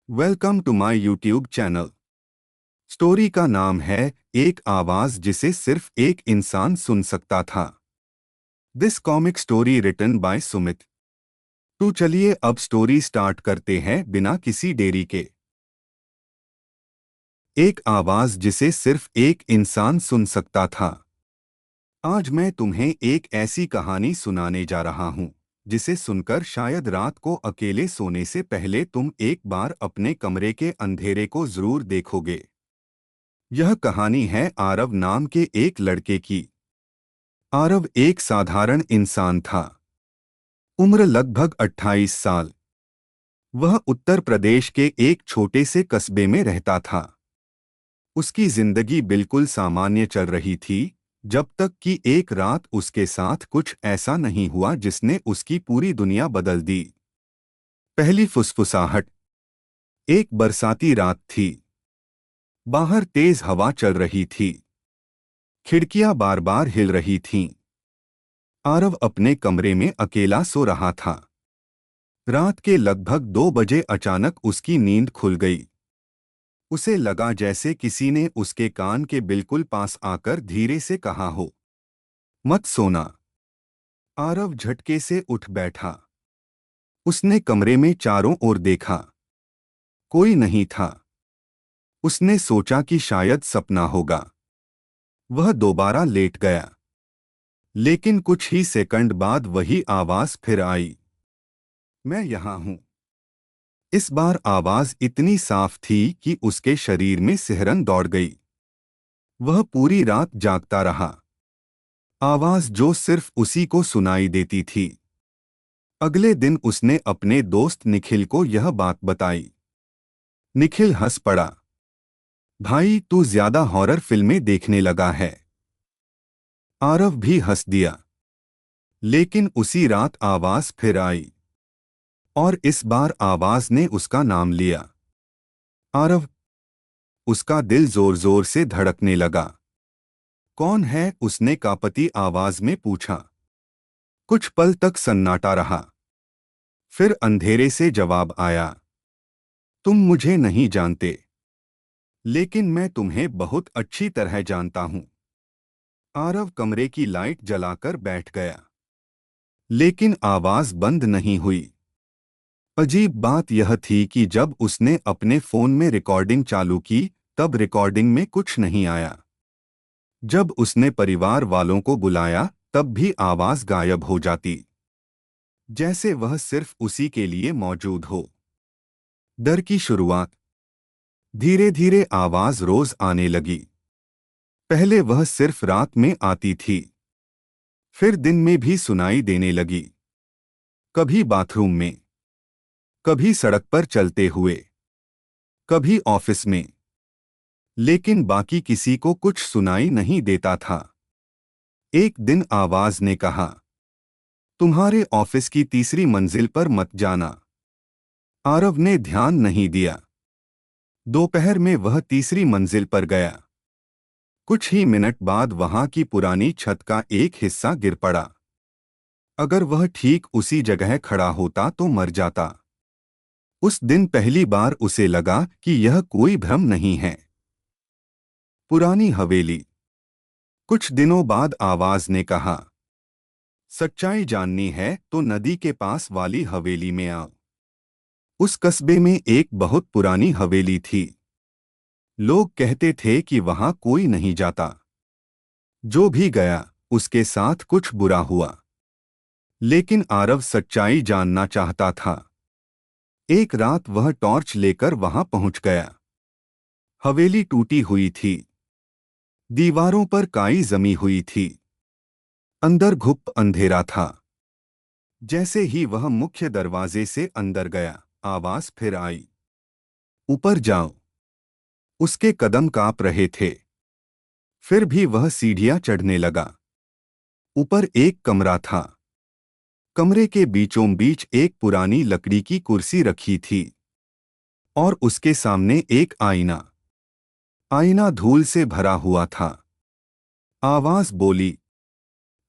Welcome to my YouTube channel. Story का नाम है एक आवाज जिसे सिर्फ एक इंसान सुन सकता था। This comic story written by Sumit. तो चलिए अब स्टोरी स्टार्ट करते हैं बिना किसी देरी के। एक आवाज जिसे सिर्फ एक इंसान सुन सकता था। आज मैं तुम्हें एक ऐसी कहानी सुनाने जा रहा हूं जिसे सुनकर शायद रात को अकेले सोने से पहले तुम एक बार अपने कमरे के अंधेरे को जरूर देखोगे। यह कहानी है आरव नाम के एक लड़के की। आरव एक साधारण इंसान था। उम्र लगभग 28 साल। वह उत्तर प्रदेश के एक छोटे से कस्बे में रहता था। उसकी जिंदगी बिल्कुल सामान्य चल रही थी जब तक कि एक रात उसके साथ कुछ ऐसा नहीं हुआ जिसने उसकी पूरी दुनिया बदल दी। पहली फुसफुसाहट। एक बरसाती रात थी। बाहर तेज हवा चल रही थी। खिड़कियां बार बार हिल रही थीं। आरव अपने कमरे में अकेला सो रहा था। रात के लगभग 2 बजे अचानक उसकी नींद खुल गई। उसे लगा जैसे किसी ने उसके कान के बिल्कुल पास आकर धीरे से कहा हो, मत सोना। आरव झटके से उठ बैठा। उसने कमरे में चारों ओर देखा। कोई नहीं था। उसने सोचा कि शायद सपना होगा। वह दोबारा लेट गया। लेकिन कुछ ही सेकंड बाद वही आवाज फिर आई, मैं यहां हूं। इस बार आवाज इतनी साफ थी कि उसके शरीर में सिहरन दौड़ गई। वह पूरी रात जागता रहा। आवाज जो सिर्फ उसी को सुनाई देती थी। अगले दिन उसने अपने दोस्त निखिल को यह बात बताई। निखिल हंस पड़ा। भाई, तू ज्यादा हॉरर फिल्में देखने लगा है। आरव भी हंस दिया। लेकिन उसी रात आवाज फिर आई। और इस बार आवाज ने उसका नाम लिया, आरव। उसका दिल जोर जोर से धड़कने लगा। कौन है? उसने कांपती आवाज में पूछा। कुछ पल तक सन्नाटा रहा। फिर अंधेरे से जवाब आया, तुम मुझे नहीं जानते, लेकिन मैं तुम्हें बहुत अच्छी तरह जानता हूं। आरव कमरे की लाइट जलाकर बैठ गया। लेकिन आवाज बंद नहीं हुई। अजीब बात यह थी कि जब उसने अपने फोन में रिकॉर्डिंग चालू की तब रिकॉर्डिंग में कुछ नहीं आया। जब उसने परिवार वालों को बुलाया तब भी आवाज गायब हो जाती, जैसे वह सिर्फ उसी के लिए मौजूद हो। डर की शुरुआत। धीरे धीरे आवाज रोज आने लगी। पहले वह सिर्फ रात में आती थी। फिर दिन में भी सुनाई देने लगी। कभी बाथरूम में, कभी सड़क पर चलते हुए, कभी ऑफिस में। लेकिन बाकी किसी को कुछ सुनाई नहीं देता था। एक दिन आवाज ने कहा, तुम्हारे ऑफिस की तीसरी मंजिल पर मत जाना। आरव ने ध्यान नहीं दिया। दोपहर में वह तीसरी मंजिल पर गया। कुछ ही मिनट बाद वहां की पुरानी छत का एक हिस्सा गिर पड़ा। अगर वह ठीक उसी जगह खड़ा होता तो मर जाता। उस दिन पहली बार उसे लगा कि यह कोई भ्रम नहीं है। पुरानी हवेली। कुछ दिनों बाद आवाज ने कहा, सच्चाई जाननी है तो नदी के पास वाली हवेली में आओ। उस कस्बे में एक बहुत पुरानी हवेली थी। लोग कहते थे कि वहां कोई नहीं जाता। जो भी गया उसके साथ कुछ बुरा हुआ। लेकिन आरव सच्चाई जानना चाहता था। एक रात वह टॉर्च लेकर वहां पहुंच गया। हवेली टूटी हुई थी। दीवारों पर काई जमी हुई थी। अंदर घुप अंधेरा था। जैसे ही वह मुख्य दरवाजे से अंदर गया, आवाज फिर आई, ऊपर जाओ। उसके कदम कांप रहे थे। फिर भी वह सीढ़ियां चढ़ने लगा। ऊपर एक कमरा था। कमरे के बीचों बीच एक पुरानी लकड़ी की कुर्सी रखी थी। और उसके सामने एक आईना। आईना धूल से भरा हुआ था। आवाज बोली,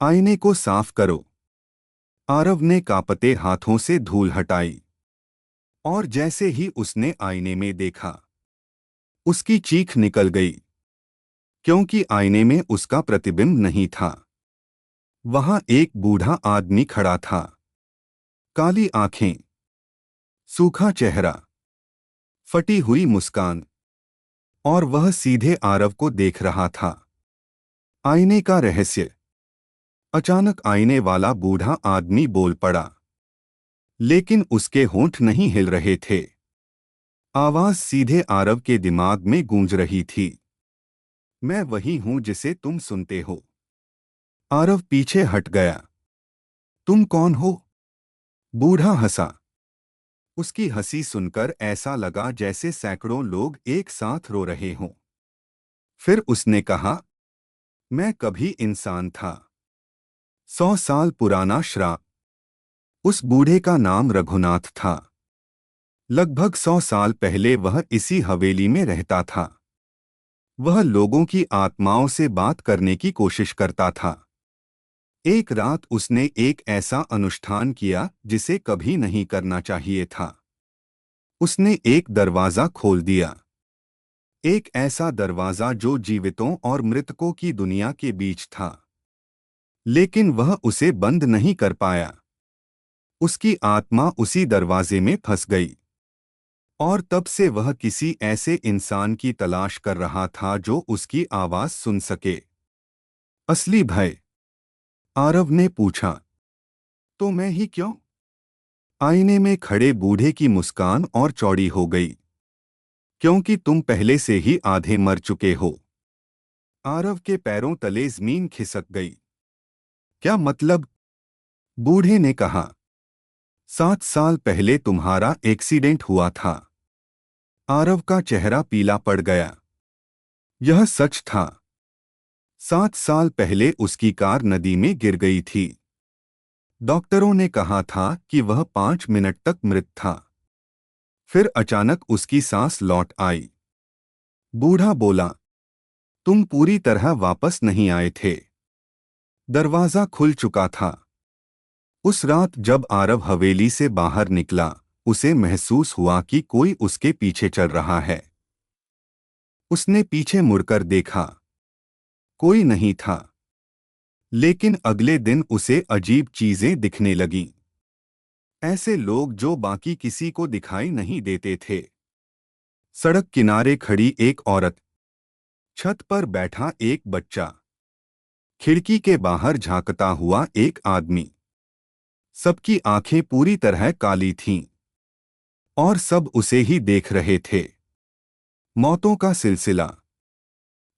आईने को साफ करो। आरव ने कांपते हाथों से धूल हटाई। और जैसे ही उसने आईने में देखा, उसकी चीख निकल गई, क्योंकि आईने में उसका प्रतिबिंब नहीं था। वहां एक बूढ़ा आदमी खड़ा था, काली आंखें, सूखा चेहरा, फटी हुई मुस्कान, और वह सीधे आरव को देख रहा था। आईने का रहस्य। अचानक आईने वाला बूढ़ा आदमी बोल पड़ा, लेकिन उसके होंठ नहीं हिल रहे थे। आवाज सीधे आरव के दिमाग में गूंज रही थी। मैं वही हूं जिसे तुम सुनते हो। आरव पीछे हट गया। तुम कौन हो? बूढ़ा हंसा। उसकी हंसी सुनकर ऐसा लगा जैसे सैकड़ों लोग एक साथ रो रहे हों। फिर उसने कहा, मैं कभी इंसान था। 100 साल पुराना श्राप। उस बूढ़े का नाम रघुनाथ था। लगभग 100 साल पहले वह इसी हवेली में रहता था। वह लोगों की आत्माओं से बात करने की कोशिश करता था। एक रात उसने एक ऐसा अनुष्ठान किया जिसे कभी नहीं करना चाहिए था। उसने एक दरवाजा खोल दिया। एक ऐसा दरवाजा जो जीवितों और मृतकों की दुनिया के बीच था। लेकिन वह उसे बंद नहीं कर पाया। उसकी आत्मा उसी दरवाजे में फंस गई। और तब से वह किसी ऐसे इंसान की तलाश कर रहा था जो उसकी आवाज सुन सके। असली भय। आरव ने पूछा, तो मैं ही क्यों? आईने में खड़े बूढ़े की मुस्कान और चौड़ी हो गई। क्योंकि तुम पहले से ही आधे मर चुके हो। आरव के पैरों तले जमीन खिसक गई। क्या मतलब? बूढ़े ने कहा, 7 साल पहले तुम्हारा एक्सीडेंट हुआ था। आरव का चेहरा पीला पड़ गया। यह सच था। 7 साल पहले उसकी कार नदी में गिर गई थी। डॉक्टरों ने कहा था कि वह 5 मिनट तक मृत था। फिर अचानक उसकी सांस लौट आई। बूढ़ा बोला, तुम पूरी तरह वापस नहीं आए थे। दरवाजा खुल चुका था। उस रात जब आरव हवेली से बाहर निकला, उसे महसूस हुआ कि कोई उसके पीछे चल रहा है। उसने पीछे मुड़कर देखा। कोई नहीं था। लेकिन अगले दिन उसे अजीब चीजें दिखने लगीं। ऐसे लोग जो बाकी किसी को दिखाई नहीं देते थे। सड़क किनारे खड़ी एक औरत, छत पर बैठा एक बच्चा, खिड़की के बाहर झांकता हुआ एक आदमी। सबकी आंखें पूरी तरह काली थीं। और सब उसे ही देख रहे थे। मौतों का सिलसिला।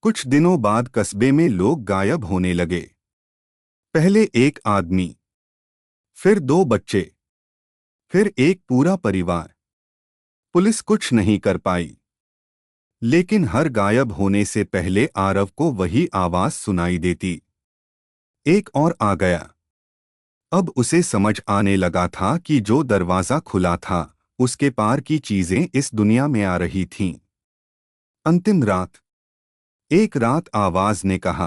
कुछ दिनों बाद कस्बे में लोग गायब होने लगे। पहले एक आदमी, फिर 2 बच्चे, फिर एक पूरा परिवार। पुलिस कुछ नहीं कर पाई। लेकिन हर गायब होने से पहले आरव को वही आवाज सुनाई देती। एक और आ गया। अब उसे समझ आने लगा था कि जो दरवाजा खुला था, उसके पार की चीजें इस दुनिया में आ रही थीं। अंतिम रात। एक रात आवाज ने कहा,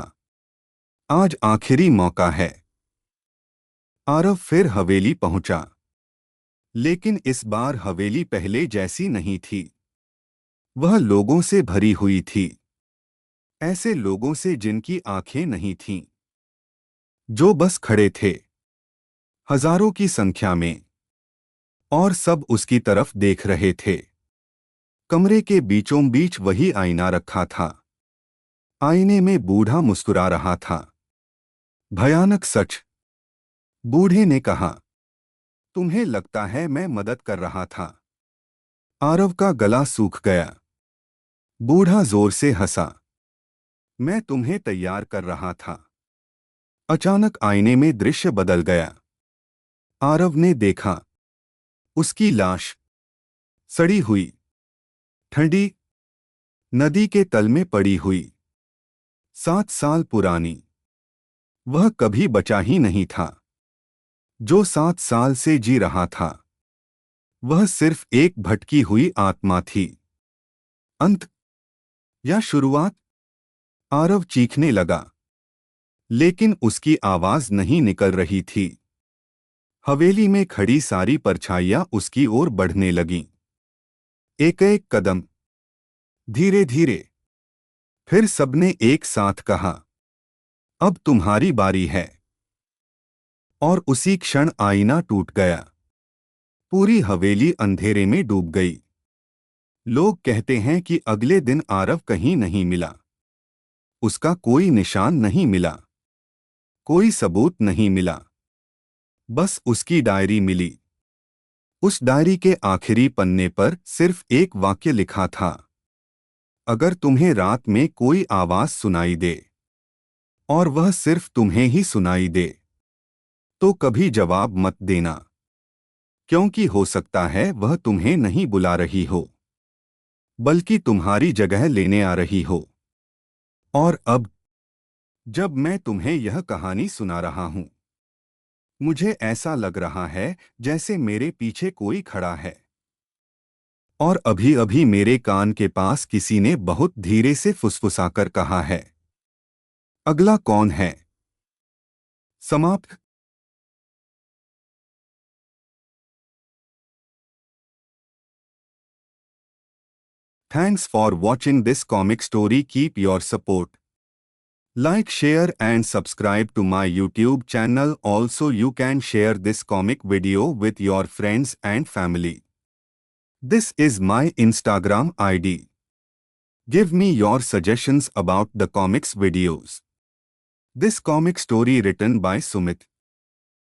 आज आखिरी मौका है। आरव फिर हवेली पहुंचा। लेकिन इस बार हवेली पहले जैसी नहीं थी। वह लोगों से भरी हुई थी। ऐसे लोगों से जिनकी आंखें नहीं थीं, जो बस खड़े थे, हजारों की संख्या में। और सब उसकी तरफ देख रहे थे। कमरे के बीचों बीच वही आईना रखा था। आईने में बूढ़ा मुस्कुरा रहा था। भयानक सच। बूढ़े ने कहा, तुम्हें लगता है मैं मदद कर रहा था? आरव का गला सूख गया। बूढ़ा जोर से हंसा, मैं तुम्हें तैयार कर रहा था। अचानक आईने में दृश्य बदल गया। आरव ने देखा, उसकी लाश, सड़ी हुई, ठंडी, नदी के तल में पड़ी हुई। 7 साल पुरानी। वह कभी बचा ही नहीं था। जो 7 साल से जी रहा था, वह सिर्फ एक भटकी हुई आत्मा थी। अंत या शुरुआत? आरव चीखने लगा। लेकिन उसकी आवाज नहीं निकल रही थी। हवेली में खड़ी सारी परछाइयां उसकी ओर बढ़ने लगीं। एक एक कदम, धीरे धीरे। फिर सबने एक साथ कहा, अब तुम्हारी बारी है। और उसी क्षण आईना टूट गया। पूरी हवेली अंधेरे में डूब गई। लोग कहते हैं कि अगले दिन आरव कहीं नहीं मिला। उसका कोई निशान नहीं मिला, कोई सबूत नहीं मिला। बस उसकी डायरी मिली। उस डायरी के आखिरी पन्ने पर सिर्फ एक वाक्य लिखा था, अगर तुम्हें रात में कोई आवाज सुनाई दे, और वह सिर्फ तुम्हें ही सुनाई दे, तो कभी जवाब मत देना, क्योंकि हो सकता है वह तुम्हें नहीं बुला रही हो, बल्कि तुम्हारी जगह लेने आ रही हो। और अब जब मैं तुम्हें यह कहानी सुना रहा हूं, मुझे ऐसा लग रहा है जैसे मेरे पीछे कोई खड़ा है, और अभी अभी मेरे कान के पास किसी ने बहुत धीरे से फुसफुसाकर कहा है, अगला कौन है? समाप्त। Thanks for watching this comic story. Keep your support. Like, share and subscribe to my YouTube channel. Also, you can share this comic video with your friends and family. This is my Instagram ID. Give me your suggestions about the comics videos. This comic story written by Sumit.